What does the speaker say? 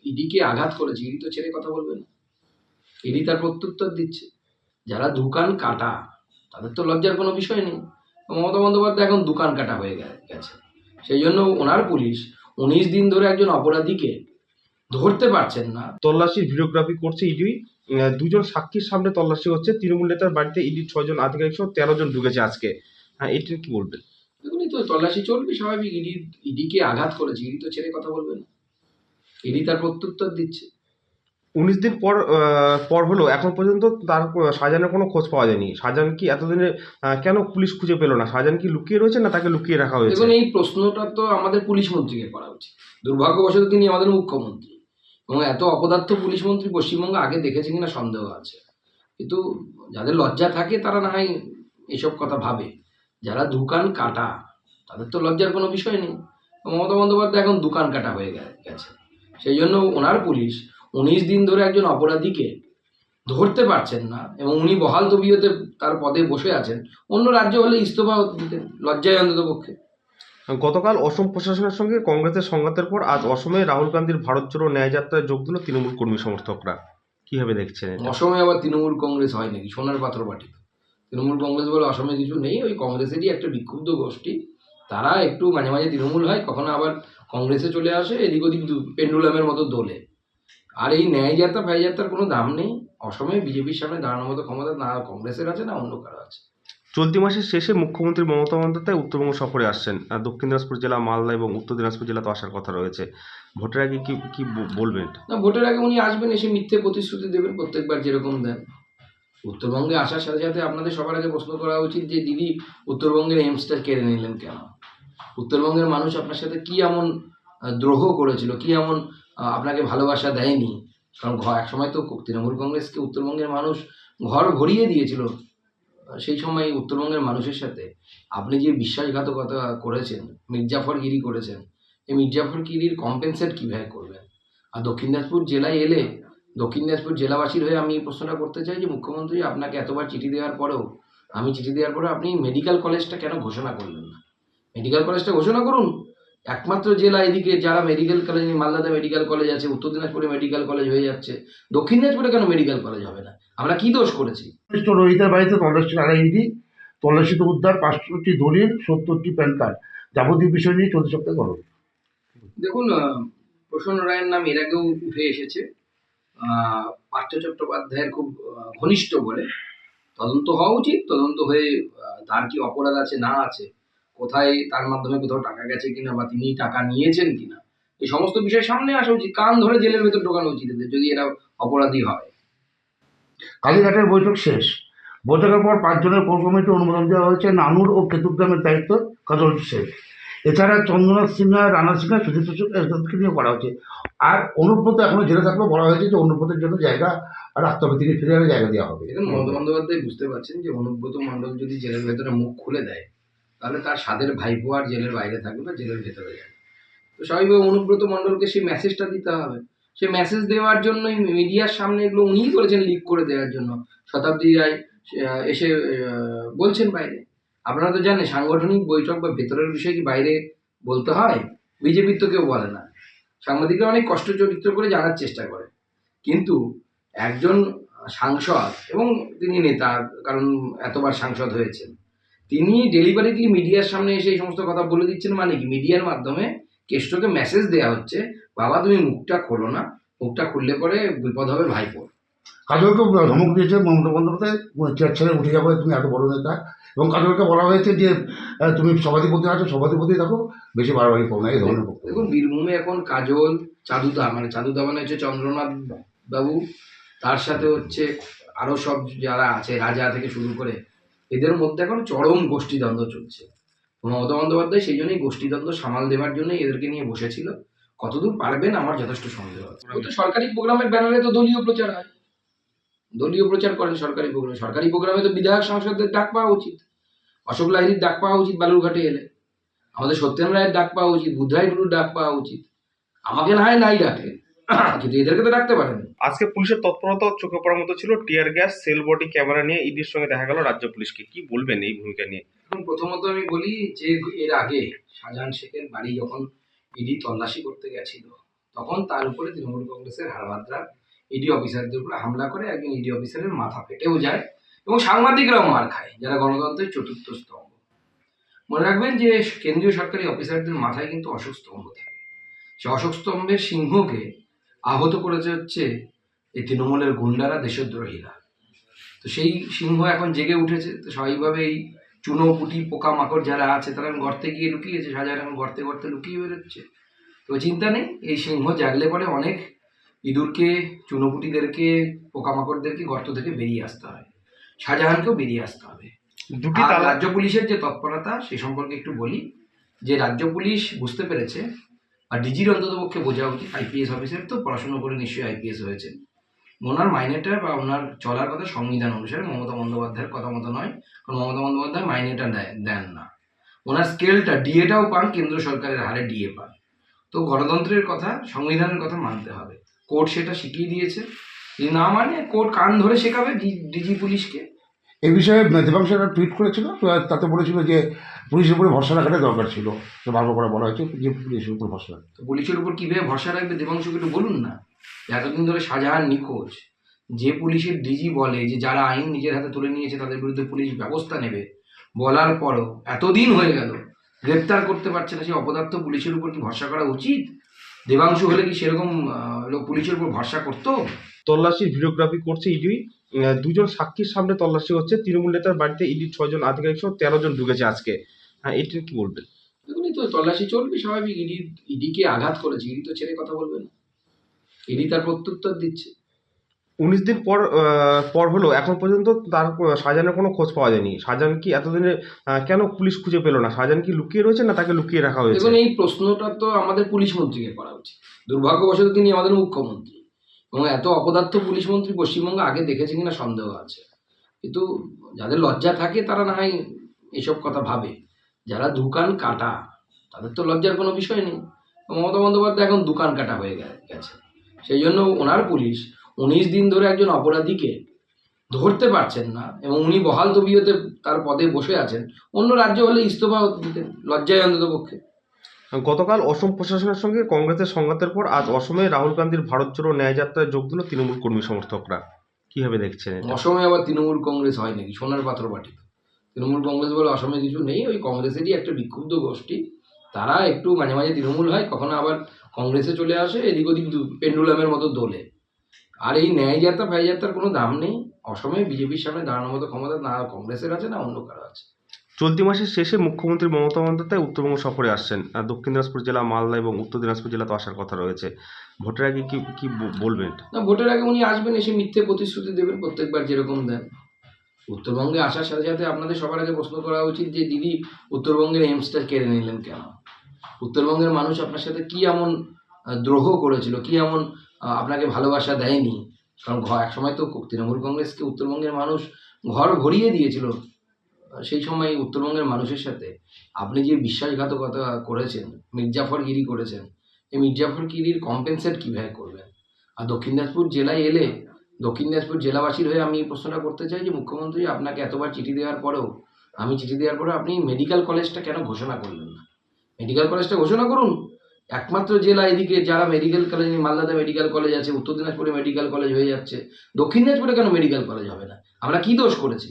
ইডিকে আঘাত করেছে, ইডি তো ছেড়ে কথা বলবে না, ইডি তার প্রত্যুত্তর দিচ্ছে। যারা দোকান কাটা তাদের তো লজ্জার কোনো বিষয় নেই। মমতা বন্দ্যোপাধ্যায় এখন দোকান কাটা হয়ে গেছে, সেই জন্য ওনার পুলিশ 19 দিন ধরে একজন অপরাধীকে ধরতে পারছেন না। তল্লাশির ভিডিওগ্রাফি করছে ইডি। দুজন সাক্ষীর সামনে তল্লাশি হচ্ছে। তৃণমূল নেতার বাড়িতে ইডির 6 জন আধিকারিক সহ 13 জন ঢুকেছে আজকে। এটির কি বলবেন? দেখুন, তো তল্লাশি চলবে স্বাভাবিক। ইডিকে আঘাত করেছে, ইডি তো ছেড়ে কথা বলবে না, ইডি তার প্রত্যুত্তর দিচ্ছে। 19 দিন পর হলো, এখন পর্যন্ত তার শাহজাহানের কোনো খোঁজ পাওয়া যায়নি। শাহজাহান কি এতদিনে কেন পুলিশ খুঁজে পেল না? শাহজাহান কি লুকিয়ে রয়েছে না তাকে লুকিয়ে রাখা হয়েছে? দেখুন, এই প্রশ্নটা তো আমাদের পুলিশ মন্ত্রীকে করা উচিত। দুর্ভাগ্যবশত তিনি আমাদের মুখ্যমন্ত্রী, এবং এত অপদার্থ পুলিশ মন্ত্রী পশ্চিমবঙ্গে আগে দেখেছে কিনা সন্দেহ আছে। কিন্তু যাদের লজ্জা থাকে তারা না হয় এসব কথা ভাবে। যারা দোকান কাটা তাদের তো লজ্জার কোনো বিষয় নেই। মমতা বন্দ্যোপাধ্যায় এখন দোকান কাটা হয়ে গেছে, সেই জন্য ওনার পুলিশ 19 দিন ধরে একজন অপরাধীকে ধরতে পারছেন না, এবং উনি বহাল তবিয়তে তার পদে বসে আছেন। অন্য রাজ্য হলে ইস্তফা দিতেন, লজ্জায় অন্তত পক্ষে। গতকাল অসম প্রশাসনের সঙ্গে কংগ্রেসের সংঘাতের পর আজ অসমে রাহুল গান্ধীর ভারত জোড়ো ন্যায় যাত্রায় যোগ দিল তৃণমূল কর্মী সমর্থকরা। কিভাবে দেখছেন এটা? অসমে আবার তৃণমূল কংগ্রেস হয় নাকি? সোনার পাত্র বাটি। তৃণমূল কংগ্রেস বলে অসমে কিছু নেই, ওই কংগ্রেসেরই একটা বিক্ষুব্ধ গোষ্ঠী। তারা একটু মাঝে মাঝে তৃণমূল হয়, কখনো আবার কংগ্রেসে চলে আসে, এদিক ওদিক পেন্ডুলামের মতো দোলে। আর এই ন্যায় যাত্রা ফাই যাত্রার কোনো দাম নেই। অসমে বিজেপির সামনে দাঁড়ানোর মতো ক্ষমতা না কংগ্রেসের আছে না অন্য কারো আছে। চলতি মাসের শেষে মুখ্যমন্ত্রী মমতা বন্দ্যোপাধ্যায় উত্তরবঙ্গ সফরে আসছেন। দক্ষিণ দিনাজপুর জেলা, মালদা এবং উত্তর দিনাজপুর জেলা তো আসার কথা রয়েছে। ভোটের আগে কি বলবেন? না, ভোটের আগে উনি আসবেন, এসে মিথ্যে প্রতিশ্রুতি দেবেন প্রত্যেকবার যেরকম দেন। উত্তরবঙ্গে আসার সাথে সাথে আপনাদের সবার আগে প্রশ্ন করা উচিত যে দিদি উত্তরবঙ্গের এইমসটা কেড়ে নিলেন কেন? উত্তরবঙ্গের মানুষ আপনার সাথে কি এমন দ্রোহ করেছিল, কি এমন আপনাকে ভালোবাসা দেয়নি? কারণ এক সময় তো তৃণমূল কংগ্রেসকে উত্তরবঙ্গের মানুষ ঘর ভরিয়ে দিয়েছিল। সেই সময় উত্তরবঙ্গের মানুষের সাথে আপনি যে বিশ্বাসঘাতকতা করেছেন, মির্জাফরগিরি করেছেন, এই মির্জাফরগিরির কম্পেনসেট কীভাবে করবেন? আর দক্ষিণ দিনাজপুর জেলায় এলে দক্ষিণ দিনাজপুর জেলাবাসীর হয়ে আমি এই প্রশ্নটা করতে চাই যে মুখ্যমন্ত্রী আপনাকে এতবার চিঠি দেওয়ার পরেও আপনি মেডিকেল কলেজটা কেন ঘোষণা করলেন না? মেডিকেল কলেজটা ঘোষণা করুন। একমাত্র জেলা এদিকে যারা মেডিকেল কলেজ, মালদাতে মেডিকেল কলেজ আছে, উত্তর দিনাজপুরে মেডিকেল কলেজ হয়ে যাচ্ছে, দক্ষিণ দিনাজপুরে কেন মেডিকেল কলেজ হবে না? আমরা কি দোষ করেছি? রোহিতের বাড়িতে তল্লাশি ইডি, তল্লাশিতে উদ্ধার 500টি দলিল, 70টি প্যান কার্ড, যাবতীয় বিষয় নিয়ে চলতি সপ্তাহে করো। দেখুন, প্রসন্ন রায়ের নাম এর আগেও উঠে এসেছে। পার্থ চট্টোপাধ্যায়ের খুব ঘনিষ্ঠ বলে তদন্ত হওয়া উচিত। তদন্ত হয়ে তার কি অপরাধ আছে না আছে, কোথায় তার মাধ্যমে কোথাও টাকা গেছে কিনা, বা তিনি টাকা নিয়েছেন কিনা, এই সমস্ত বিষয় সামনে আসা উচিত। কান ধরে জেলের ভেতর ঢোকানো উচিত এদের, যদি এরা অপরাধী হয়। কালীঘাটের বৈঠক শেষ। বৈঠকের পর 5 জনের কোর কমিটির অনুমোদন দেওয়া হয়েছে। নানুর ও কেতুগ্রামের দায়িত্ব কাজল শেখ। এছাড়া চন্দ্রনাথ সিনহা, রানা সিনহা, সুজিত এদেরকে নিয়ে করা হয়েছে। আর অনুব্রত এখনো জেলে থাকলেও বলা হয়েছে যে অনুব্রতের জন্য জায়গা রাখতে হবে, তিনি ফিরে গেলে জায়গা দেওয়া হবে। এখন মমতা বন্দ্যোপাধ্যায় বুঝতে পারছেন যে অনুব্রত মণ্ডল যদি জেলের ভেতরে মুখ খুলে দেয়, তাহলে তার স্বাদের ভাইপো আর জেলের বাইরে থাকবে না, জেলের ভেতরে যাবে। তো স্বাভাবিকভাবে অনুব্রত মণ্ডলকে সেই মেসেজটা দিতে হবে। সে মেসেজ দেওয়ার জন্যই মিডিয়ার সামনে এগুলো উনিই করেছেন, লিক করে দেওয়ার জন্য। শতাব্দী রায় এসে বলছেন বাইরে। আপনারা তো জানেন সাংগঠনিক বৈঠক বা ভেতরের বিষয় কি বাইরে বলতে হয়? বিজেপির তো কেউ বলে না। সাংবাদিকরা অনেক কষ্ট চরিত্র করে জানার চেষ্টা করে, কিন্তু একজন সাংসদ, এবং তিনি নেতা, কারণ এতবার সাংসদ হয়েছেন, তিনি ডেলিভারিটলি মিডিয়ার সামনে এসে এই সমস্ত কথা বলে দিচ্ছেন। মানে কি? মিডিয়ার মাধ্যমে কেষ্টকে মেসেজ দেওয়া হচ্ছে, বাবা তুমি মুখটা খোলো না, মুখটা খুললে পরে বিপদ হবে ভাইপোর। কাজলকে ধমক দিয়েছে মমতা বন্দ্যোপাধ্যায়, চেয়ার ছেড়ে উঠে যাবে, তুমি এত বড় নেতা। এবং কাজলকে বলা হয়েছে যে তুমি সভাধিপতি আছো, সভাধিপতি থাকো, বেশি বাড়াবাড়ি করো না, এই ধরনের বক্তব্য। দেখুন, বীরভূমে এখন কাজল, চাঁদুদা মানে হচ্ছে চন্দ্রনাথ বাবু, তার সাথে হচ্ছে আরো সব যারা আছে, রাজা থেকে শুরু করে, এদের মধ্যে এখন চরম গোষ্ঠীদ্বন্দ্ব চলছে। মমতা বন্দ্যোপাধ্যায় সেই জন্যই গোষ্ঠীদ্বন্দ্ব সামাল দেওয়ার জন্যই এদেরকে নিয়ে বসেছিল। কতদূর পারবেন আমার যথেষ্ট সন্দেহ আছে। তো সরকারি প্রোগ্রামের ব্যানারে তো দলীয় প্রচার হয়, দলীয় প্রচার করেন সরকারি প্রোগ্রামে। সরকারি প্রোগ্রামে তো বিধায়ক সাংসদদের ডাক পাওয়া উচিত, অশোক লাহিড়ির ডাক পাওয়া উচিত বালুরঘাটে এলে, আমাদের সত্যেন রায়ের ডাক পাওয়া উচিত, বুধরাই টুডুর ডাক পাওয়া উচিত। আমাকে না হয় নাই ডাকে, কিন্তু এদেরকে তো ডাকতে পারেন। আজকে পুলিশের তৎপরতা চোখে পড়ার মতো ছিল। Tear gas, shell body camera নিয়ে ইডির সঙ্গে দেখা গেল রাজ্য পুলিশকে। কি বলবেন এই ভূমিকা নিয়ে? এখন প্রথমত আমি বলি যে এর আগে শাহজাহান শেখের বাড়ি যখন ইডি তল্লাশি করতে গেছিল, তখন তার উপরে তৃণমূল কংগ্রেসের হারমাত্রা ইডি অফিসারদের উপরে হামলা করে, একজন ইডি অফিসারের মাথা ফেটেও যায় এবং সাংবাদিকরাও মার খায়, যারা গণতন্ত্রের চতুর্থ স্তম্ভ। মনে রাখবেন যে কেন্দ্রীয় সরকারি অফিসারদের মাথায় কিন্তু অশোক স্তম্ভ থাকে। সে অশোক স্তম্ভের সিংহকে আহত করেছে হচ্ছে এই তৃণমূলের গুন্ডারা, দেশদ্রোহীরা। তো সেই সিংহ এখন জেগে উঠেছে। তো স্বাভাবিকভাবে এই চুনোপুটি পোকামাকড় যারা আছে তারা গর্তে গিয়ে লুকিয়েছে, শাহজাহান এখন গর্তে গর্তে লুকিয়ে বেরোচ্ছে। তো চিন্তা নেই, এই সিংহ জাগলে পরে অনেক ইঁদুরকে, চুনোপুটিদেরকে, পোকামাকড়দেরকে গর্ত থেকে বেরিয়ে আসতে হয়, শাহজাহানকেও বেরিয়ে আসতে হবে। দুটি আর তালা রাজ্য পুলিশের যে তৎপরতা সে সম্পর্কে একটু বলি, যে রাজ্য পুলিশ বুঝতে পেরেছে, আর ডিজির অন্ততপক্ষে বোঝা উচিত, আইপিএস অফিসার তো পড়াশুনো করে নিশ্চয়ই আইপিএস হয়েছে, ওনার মাইনেটা বা ওনার চলার কথা সংবিধান অনুসারে মমতা বন্দ্যোপাধ্যায়ের কথা মতো নয়, কারণ মমতা বন্দ্যোপাধ্যায় মাইনেটা দেন না, ওনার স্কেলটা ডিএটাও পান, কেন্দ্র সরকারের হারে ডিএ পান। তো গণতন্ত্রের কথা, সংবিধানের কথা মানতে হবে। কোর্ট সেটা শিখিয়ে দিয়েছে, যদি না মানে কোর্ট কান ধরে শেখাবে ডিজি পুলিশকে। এই বিষয়ে দেবাংশ একটা টুইট করেছিল, তো তাতে বলেছিল যে পুলিশের উপরে ভরসা রাখাটাই দরকার ছিল। তো বারবার করে বলা হয়েছে যে পুলিশের উপর ভরসা রাখতে। তো পুলিশের উপর কিভাবে ভরসা রাখবে দেবাংশুকে একটু বলুন না। এতদিন ধরে শাহজাহান নিখোঁজ, যে পুলিশের ডিজি বলে যে যারা আইন নিজের হাতে তুলে নিয়েছে তাদের বিরুদ্ধে পুলিশ ব্যবস্থা নেবে, বলার পরও এতদিন হয়ে গেল গ্রেপ্তার করতে পারছে না, সেই অপদার্থ পুলিশের উপর কি ভরসা করা উচিত? দেবাংশু হলে কি সেরকম লোক পুলিশের উপর ভরসা করতো? তল্লাশির ভিডিওগ্রাফি করছে ইডি। দুজন সাক্ষীর সামনে তল্লাশি হচ্ছে। তৃণমূল নেতার বাড়িতে ইডির 6 জন আধিকারিক সহ 13 জন ঢুকেছে আজকে। হ্যাঁ, এটা কি বলবেন? দেখুন, তো তল্লাশি চলবে স্বাভাবিক। ইডিকে আঘাত করেছে, ইডি তো ছেড়ে কথা বলবে না, ইডি তার প্রত্যুত্তর দিচ্ছে। 19 দিন পর হলো এখন পর্যন্ত তার শাহজাহানের কোনো খোঁজ পাওয়া যায়নি। শাহজাহান কি এতদিনে কেন পুলিশ খুঁজে পেল না? শাহজাহান কি লুকিয়ে রয়েছে না তাকে লুকিয়ে রাখা হয়েছে? দেখুন, এই প্রশ্নটা তো আমাদের পুলিশ মন্ত্রীকে করা উচিত। দুর্ভাগ্যবশত তিনি আমাদের মুখ্যমন্ত্রী, এবং এত অপদার্থ পুলিশ মন্ত্রী পশ্চিমবঙ্গে আগে দেখেছে কিনা সন্দেহ আছে। কিন্তু যাদের লজ্জা থাকে তারা না হয় এসব কথা ভাবে, যারা দোকান কাটা তাদের তো লজ্জার কোনো বিষয় নেই। মমতা বন্দ্যোপাধ্যায় এখন দোকান কাটা হয়ে গেছে, সেই জন্য ওনার পুলিশ 19 দিন ধরে একজন অপরাধীকে ধরতে পারছেন না, এবং উনি বহাল তবিয়তে তার পদে বসে আছেন। অন্য রাজ্য হলে ইস্তফা দিতেন, লজ্জায় অন্তত পক্ষে। গতকাল অসম প্রশাসনের সঙ্গে কংগ্রেসের সংঘাতের পর আজ অসমে রাহুল গান্ধীর ভারত জোড়ো ন্যায় যাত্রায় যোগ দিল তৃণমূল কর্মী সমর্থকরা। কিভাবে দেখছেন এটা? অসমে আবার তৃণমূল কংগ্রেস হয় নাকি? সোনার পাথর বাটি। তৃণমূল কংগ্রেস বলে অসমে কিছু নেই, ওই কংগ্রেসেরই একটা বিক্ষুব্ধ গোষ্ঠী। তারা একটু মাঝে মাঝে তৃণমূল হয়, কখনো আবার কংগ্রেসে চলে আসে, এদিক ওদিক পেন্ডুলামের মতো দোলে। আর এই ন্যায় যাত্রা ফাই যাত্রার কোনো দাম নেই। অসমে বিজেপির সামনে দাঁড়ানোর মতো ক্ষমতা না কংগ্রেসের আছে না অন্য কারো আছে। চলতি মাসের শেষে মুখ্যমন্ত্রী মমতা বন্দ্যোপাধ্যায় উত্তরবঙ্গ সফরে আসছেন। দক্ষিণ দিনাজপুর জেলা, মালদা এবং উত্তর দিনাজপুর জেলা তো আসার কথা রয়েছে। ভোটের আগে কি কি বলবেন? না, ভোটের আগে উনি আসবেন, এসে মিথ্যে প্রতিশ্রুতি দেবেন প্রত্যেকবার যেরকম দেন। উত্তরবঙ্গে আসার সাথে সাথে আপনাদের সবার আগে প্রশ্ন করা উচিত যে দিদি উত্তরবঙ্গের এইমসটা কেড়ে নিলেন কেন? উত্তরবঙ্গের মানুষ আপনার সাথে কি এমন দ্রোহ করেছিল, কি এমন আপনাকে ভালোবাসা দেয়নি? কারণ এক সময় তো তৃণমূল কংগ্রেসকে উত্তরবঙ্গের মানুষ ঘর ভরিয়ে দিয়েছিল। সেই সময় উত্তরবঙ্গের মানুষের সাথে আপনি যে বিশ্বাসঘাতকতা করেছেন, মির্জাফরগিরি করেছেন, এই মির্জাফরগিরির কম্পেনসেট কীভাবে করবেন? আর দক্ষিণ দিনাজপুর জেলায় এলে দক্ষিণ দিনাজপুর জেলাবাসীর হয়ে আমি এই প্রশ্নটা করতে চাই যে মুখ্যমন্ত্রী, আপনাকে এতবার চিঠি দেওয়ার পরেও, আমি চিঠি দেওয়ার পরেও আপনি মেডিকেল কলেজটা কেন ঘোষণা করলেন না? মেডিকেল কলেজটা ঘোষণা করুন। একমাত্র জেলা এদিকে যারা মেডিকেল কলেজ, মালদাতে মেডিকেল কলেজ আছে, উত্তর দিনাজপুরে মেডিকেল কলেজ হয়ে যাচ্ছে, দক্ষিণ দিনাজপুরে কেন মেডিকেল কলেজ হবে না? আমরা কি দোষ করেছি?